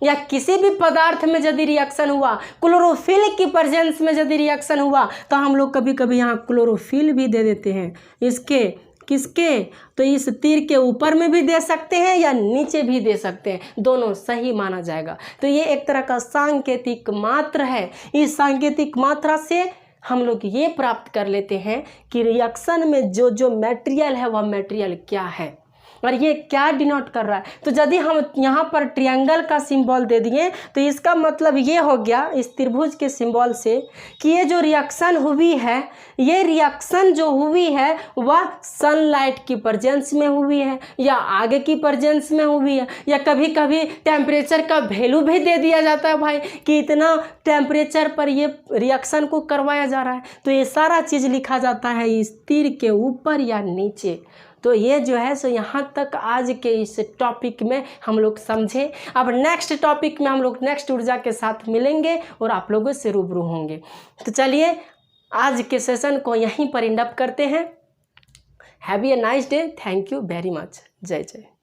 या किसी भी पदार्थ में यदि रिएक्शन हुआ, क्लोरोफिल की प्रेजेंस में यदि रिएक्शन हुआ, तो हम लोग कभी कभी यहाँ क्लोरोफिल भी दे देते हैं। इसके किसके, तो इस तीर के ऊपर में भी दे सकते हैं या नीचे भी दे सकते हैं, दोनों सही माना जाएगा। तो ये एक तरह का सांकेतिक मात्रा है। इस सांकेतिक मात्रा से हम लोग ये प्राप्त कर लेते हैं कि रिएक्शन में जो जो मटेरियल है वह मटेरियल क्या है और ये क्या डिनोट कर रहा है। तो यदि हम यहाँ पर ट्रायंगल का सिंबल दे दिए तो इसका मतलब ये हो गया इस त्रिभुज के सिंबल से कि ये जो रिएक्शन हुई है, ये रिएक्शन जो हुई है वह सनलाइट की प्रेजेंस में हुई है या आगे की प्रेजेंस में हुई है, या कभी कभी टेम्परेचर का वैल्यू भी दे दिया जाता है भाई कि इतना टेम्परेचर पर ये रिएक्शन को करवाया जा रहा है। तो ये सारा चीज़ लिखा जाता है इस तीर के ऊपर या नीचे। तो ये जो है सो यहाँ तक आज के इस टॉपिक में हम लोग समझे। अब नेक्स्ट टॉपिक में हम लोग नेक्स्ट ऊर्जा के साथ मिलेंगे और आप लोगों से रूबरू होंगे। तो चलिए आज के सेशन को यहीं पर एंड अप करते हैं। Have a nice day. Thank you very much. जय जय।